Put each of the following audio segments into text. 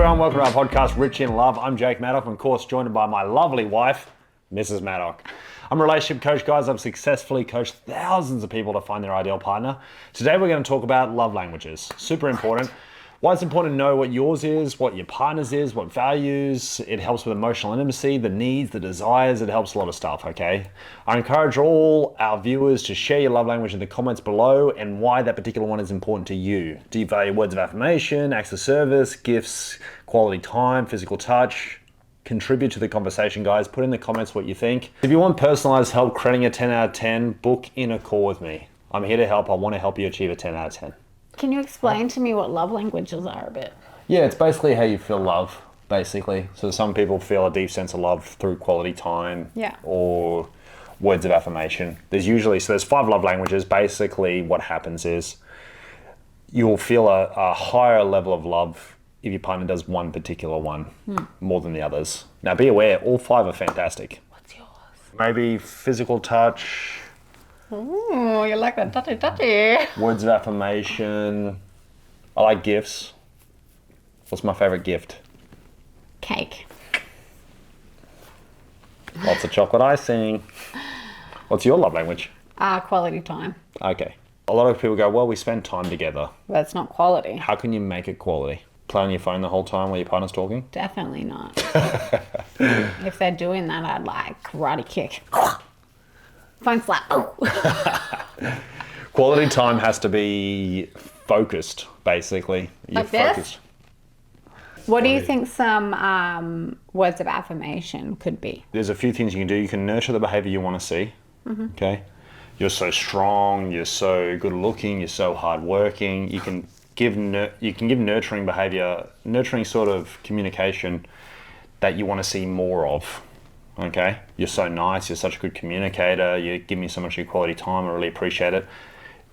everyone, welcome to our podcast, Rich in Love. I'm Jake Maddock, and of course joined by my lovely wife, Mrs. Maddock. I'm a relationship coach, guys. I've successfully coached thousands of people to find their ideal partner. Today we're going to talk about love languages. Super important. Why it's important to know what yours is, what your partner's is, what values. It helps with emotional intimacy, the needs, the desires. It helps a lot of stuff, okay? I encourage all our viewers to share your love language in the comments below and why that particular one is important to you. Do you value words of affirmation, acts of service, gifts, quality time, physical touch? Contribute to the conversation, guys. Put in the comments what you think. If you want personalized help creating a 10 out of 10, book in a call with me. I'm here to help. I want to help you achieve a 10 out of 10. Can you explain to me what love languages are a bit? Yeah, it's basically how you feel love, basically. So some people feel a deep sense of love through quality time or words of affirmation. There's 5 love languages. Basically what happens is you'll feel a higher level of love if your partner does one particular one more than the others. Now be aware, all 5 are fantastic. What's yours? Maybe physical touch. Ooh, you like that touchy. Words of affirmation. I like gifts. What's my favorite gift? Cake. Lots of chocolate icing. What's your love language? Quality time. Okay. A lot of people go, well, we spend time together. That's not quality. How can you make it quality? Play on your phone the whole time while your partner's talking? Definitely not. If they're doing that, I'd like karate kick. Phone slap. Quality time has to be focused, basically. You're Like this? focused. What do you think some words of affirmation could be? There's a few things you can do. You can nurture the behavior you want to see. Okay? You're so strong, you're so good looking, you're so hardworking. You can give nurturing behavior, nurturing sort of communication that you want to see more of. Okay? You're so nice, you're such a good communicator, you give me so much of your quality time, I really appreciate it.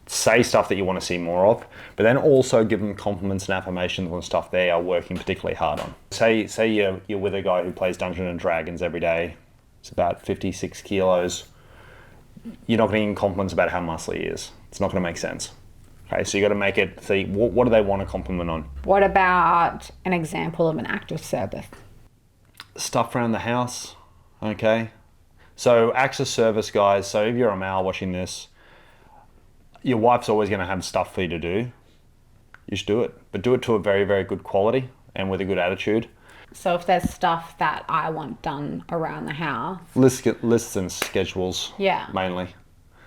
Say stuff that you want to see more of, but then also give them compliments and affirmations on stuff they are working particularly hard on. Say you're with a guy who plays Dungeons and Dragons every day. It's about 56 kilos. You're not going to give compliments about how muscly he is. It's not going to make sense. Okay, so you got to make it, see, what do they want to compliment on? What about an example of an act of service? Stuff around the house, okay? So acts of service, guys, so if you're a male watching this, your wife's always going to have stuff for you to do. You should do it, but do it to a very, very good quality and with a good attitude. So if there's stuff that I want done around the house. Lists and schedules, Yeah. mainly.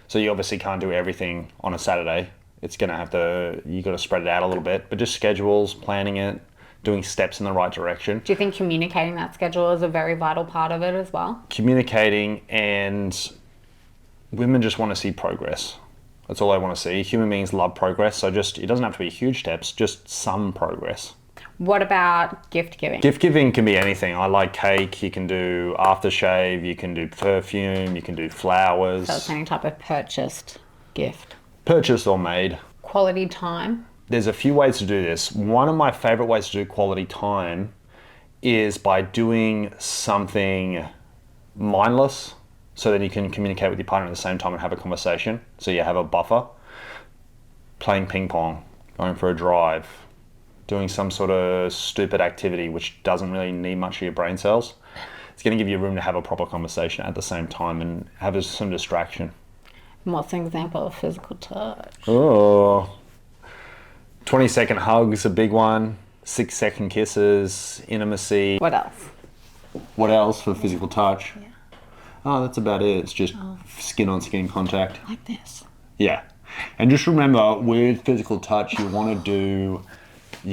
So you obviously can't do everything on a Saturday. It's going to have to, you got to spread it out a little bit, but just schedules, planning it, doing steps in the right direction. Do you think communicating that schedule is a very vital part of it as well? Communicating, and women just want to see progress. That's all they want to see. Human beings love progress, so just, it doesn't have to be huge steps, just some progress. What about gift giving? Gift giving can be anything. I like cake, you can do aftershave, you can do perfume, you can do flowers. So it's any type of purchased gift. Purchased or made. Quality time. There's a few ways to do this. One of my favorite ways to do quality time is by doing something mindless, so that you can communicate with your partner at the same time and have a conversation. So you have a buffer. Playing ping pong, going for a drive, doing some sort of stupid activity which doesn't really need much of your brain cells. It's going to give you room to have a proper conversation at the same time and have some distraction. And what's an example of physical touch? Oh, 20-second hugs, a big one. 6-second kisses, intimacy. What else? What else for physical touch? Yeah. Oh, that's about it. It's just skin on skin contact. Like this. Yeah. And just remember, with physical touch, you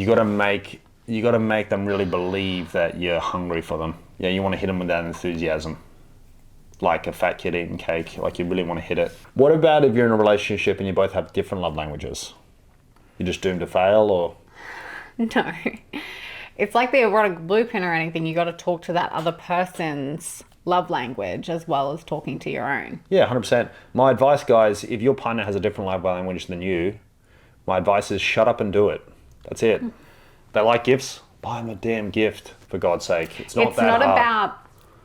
got to make them really believe that you're hungry for them. Yeah, you want to hit them with that enthusiasm. Like a fat kid eating cake, like you really want to hit it. What about if you're in a relationship and you both have different love languages? You're just doomed to fail, or? No. It's like the erotic blueprint or anything. You got to talk to that other person's love language as well as talking to your own. Yeah, 100%. My advice, guys, if your partner has a different love language than you, my advice is shut up and do it. That's it. They like gifts? Buy them a damn gift, for God's sake. It's not that hard. About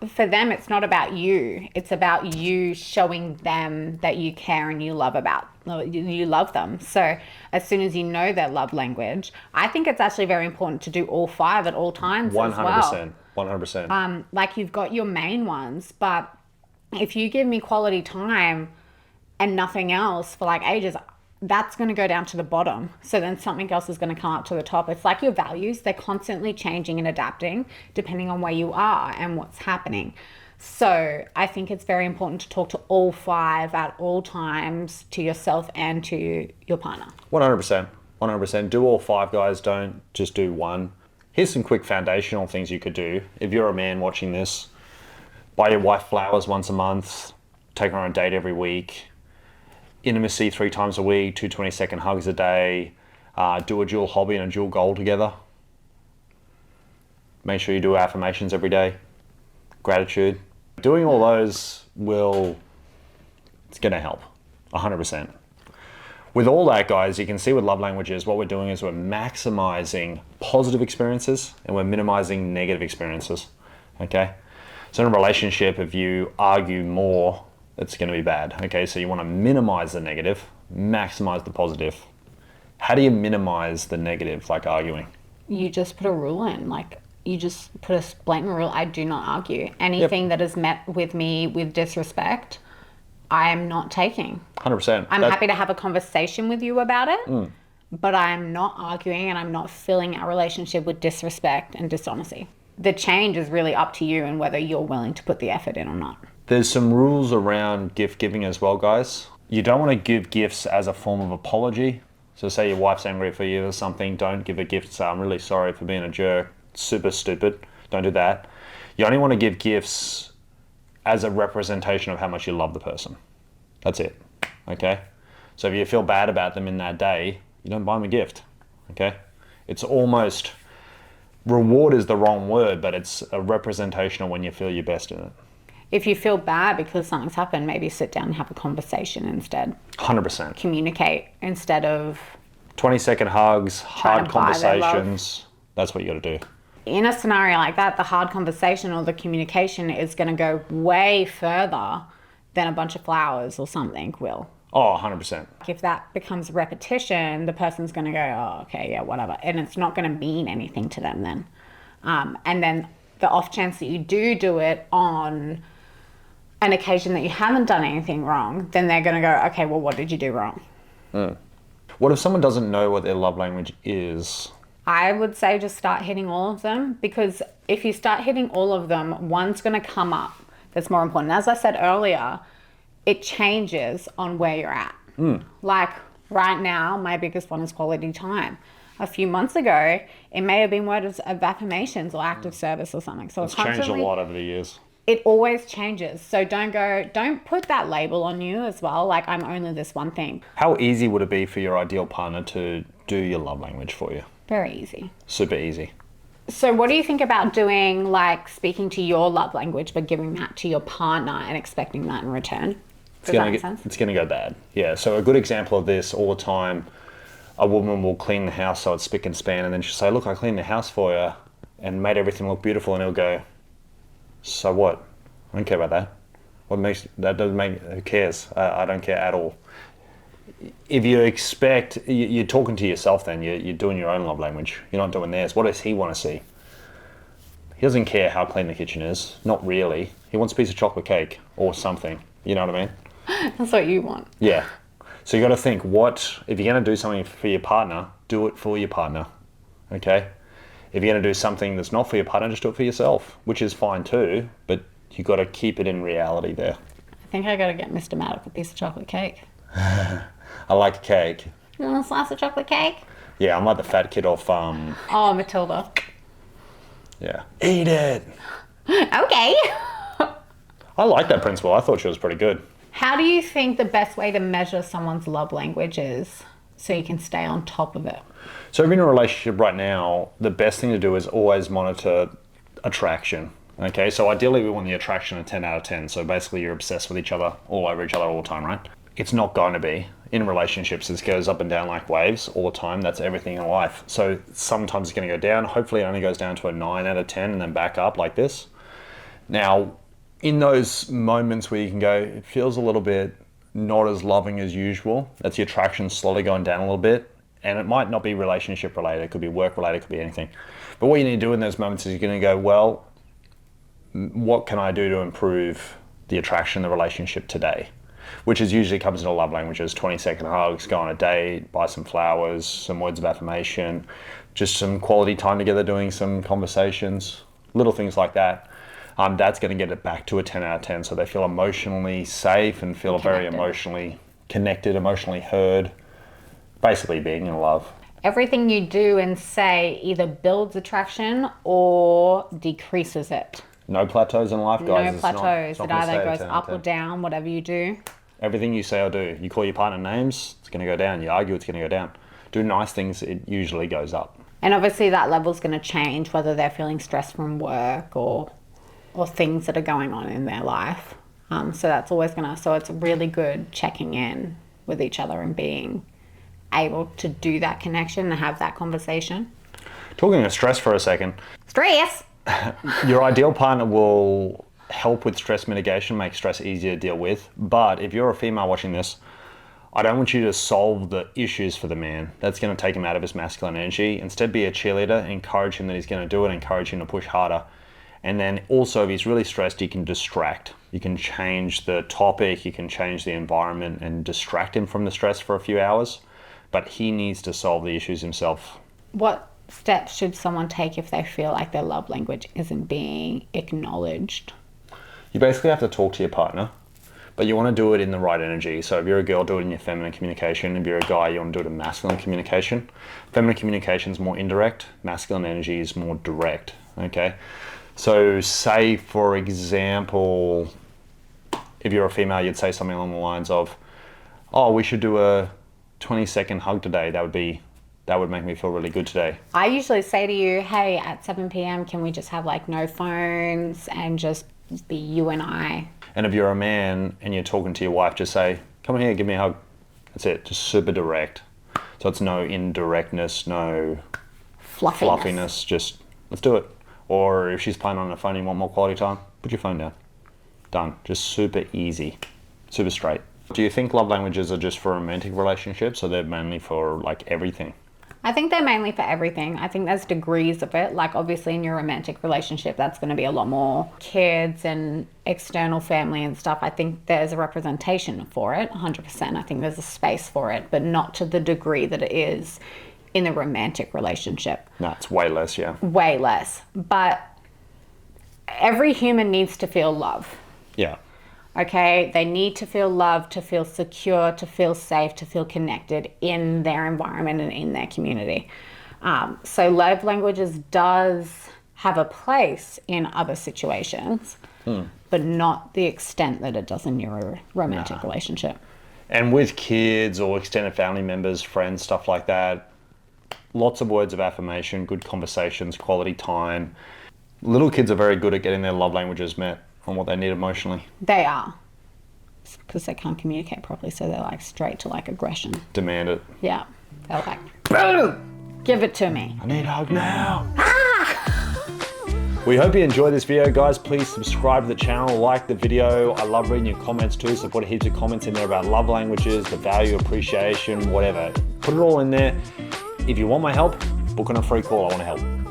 for them, it's not about you. It's about you showing them that you care and you love them. So as soon as you know their love language, I think it's actually very important to do all five at all times as well. 100%. 100%. Like you've got your main ones, but if you give me quality time and nothing else for like ages, that's going to go down to the bottom. So then something else is going to come up to the top. It's like your values. They're constantly changing and adapting depending on where you are and what's happening. So I think it's very important to talk to all five at all times, to yourself and to your partner. 100%. 100%. Do all five, guys. Don't just do one. Here's some quick foundational things you could do. If you're a man watching this, buy your wife flowers once a month, take her on a date every week, intimacy 3 times a week, 2 20-second hugs a day, do a dual hobby and a dual goal together. Make sure you do affirmations every day, gratitude. Doing all those it's gonna help, 100%. With all that, guys, you can see with love languages, what we're doing is we're maximizing positive experiences and we're minimizing negative experiences, okay? So in a relationship, if you argue more, it's going to be bad. Okay, so you want to minimize the negative, maximize the positive. How do you minimize the negative, like arguing? You just put a rule in, like you just put a blatant rule. I do not argue. Anything that is met with me with disrespect, I am not taking. 100%. I'm happy to have a conversation with you about it, but I'm not arguing and I'm not filling our relationship with disrespect and dishonesty. The change is really up to you and whether you're willing to put the effort in or not. There's some rules around gift giving as well, guys. You don't want to give gifts as a form of apology. So say your wife's angry for you or something, don't give a gift and say, I'm really sorry for being a jerk. Super stupid. Don't do that. You only want to give gifts as a representation of how much you love the person. That's it. Okay? So if you feel bad about them in that day, you don't buy them a gift. Okay? It's almost, reward is the wrong word, but it's a representation of when you feel your best in it. If you feel bad because something's happened, maybe sit down and have a conversation instead. 100%. Communicate instead of 20-second hugs, hard to buy their love. conversations. That's what you got to do. In a scenario like that, the hard conversation or the communication is going to go way further than a bunch of flowers or something will. Oh, 100%. If that becomes repetition, the person's going to go, oh, okay, yeah, whatever. And it's not going to mean anything to them then. And then the off chance that you do it on an occasion that you haven't done anything wrong, then they're going to go, okay, well, what did you do wrong? What if someone doesn't know what their love language is? I would say just start hitting all of them, because if you start hitting all of them, one's going to come up that's more important. As I said earlier, it changes on where you're at. Like right now, my biggest one is quality time. A few months ago, it may have been words of affirmations or active service or something. So It's changed a lot over the years. It always changes. So don't put that label on you as well. Like, I'm only this one thing. How easy would it be for your ideal partner to do your love language for you? Very easy. Super easy. So what do you think about doing, like, speaking to your love language, but giving that to your partner and expecting that in return? Does that make sense? It's going to go bad. Yeah. So a good example of this all the time, a woman will clean the house so it's spick and span, and then she'll say, look, I cleaned the house for you and made everything look beautiful. And he'll go, so what? I don't care about that. Who cares? I don't care at all. If you expect, you're talking to yourself then, you're doing your own love language. You're not doing theirs. What does he want to see? He doesn't care how clean the kitchen is. Not really. He wants a piece of chocolate cake or something. You know what I mean? That's what you want. Yeah. So you got to think, if you're going to do something for your partner, do it for your partner. Okay? If you're going to do something that's not for your partner, just do it for yourself, which is fine too, but you got to keep it in reality there. I think I got to get Mr. Maddock a piece of chocolate cake. I like cake. You want a slice of chocolate cake? Yeah, I'm like the fat kid off, Oh, Matilda. Yeah. Eat it. Okay. I like that principle. I thought she was pretty good. How do you think the best way to measure someone's love language is so you can stay on top of it? So if you're in a relationship right now, the best thing to do is always monitor attraction. Okay, so ideally we want the attraction of 10 out of 10. So basically you're obsessed with each other, all over each other all the time, right? It's not going to be. In relationships, it goes up and down like waves all the time. That's everything in life. So sometimes it's going to go down. Hopefully it only goes down to a 9 out of 10 and then back up like this. Now, in those moments where you can go, it feels a little bit not as loving as usual, that's the attraction slowly going down a little bit. And it might not be relationship related, it could be work related, it could be anything. But what you need to do in those moments is you're going to go, well, what can I do to improve the attraction, the relationship today? Which is usually comes into love languages, 20-second hugs, go on a date, buy some flowers, some words of affirmation, just some quality time together doing some conversations, little things like that. That's going to get it back to a 10 out of 10. So they feel emotionally safe and feel very emotionally connected, emotionally heard, basically being in love. Everything you do and say either builds attraction or decreases it. No plateaus in life, guys. No plateaus. It either goes up or down, whatever you do. Everything you say or do. You call your partner names, it's going to go down. You argue, it's going to go down. Do nice things, it usually goes up. And obviously that level's going to change whether they're feeling stressed from work or things that are going on in their life. So that's always going to... So it's really good checking in with each other and being able to do that connection and have that conversation. Talking of stress for a second. Stress! Your ideal partner will help with stress mitigation, make stress easier to deal with. But if you're a female watching this, I don't want you to solve the issues for the man. That's going to take him out of his masculine energy. Instead, be a cheerleader, encourage him that he's going to do it, encourage him to push harder. And then also, if he's really stressed, you can distract. You can change the topic, you can change the environment and distract him from the stress for a few hours. But he needs to solve the issues himself. What steps should someone take if they feel like their love language isn't being acknowledged? You basically have to talk to your partner, but you want to do it in the right energy. So if you're a girl, do it in your feminine communication. If you're a guy, you want to do it in masculine communication. Feminine communication is more indirect. Masculine energy is more direct, okay? So say, for example, if you're a female, you'd say something along the lines of, oh, we should do a 20-second hug today. That would make me feel really good today. I usually say to you, hey, at 7 p.m, can we just have like no phones and just be you and I? And if you're a man and you're talking to your wife, just say, come on here, give me a hug. That's it, just super direct. So it's no indirectness, no fluffiness, just let's do it. Or if she's playing on her phone and you want more quality time, put your phone down. Done, just super easy, super straight. Do you think love languages are just for romantic relationships or they're mainly for like everything? I think they're mainly for everything. I think there's degrees of it. Like obviously in your romantic relationship, that's going to be a lot more kids and external family and stuff. I think there's a representation for it, 100%. I think there's a space for it, but not to the degree that it is in the romantic relationship. No, it's way less, yeah. Way less. But every human needs to feel love. Yeah. Okay, they need to feel loved, to feel secure, to feel safe, to feel connected in their environment and in their community. So love languages does have a place in other situations, but not the extent that it does in your romantic relationship. And with kids or extended family members, friends, stuff like that, lots of words of affirmation, good conversations, quality time. Little kids are very good at getting their love languages met on what they need emotionally. They are, because they can't communicate properly, so they're like straight to like aggression. Demand it. Yeah, they're like, boom, give it to me. I need a hug now. We hope you enjoyed this video, guys. Please subscribe to the channel, like the video. I love reading your comments too, so put heaps of comments in there about love languages, the value, appreciation, whatever. Put it all in there. If you want my help, book on a free call. I want to help.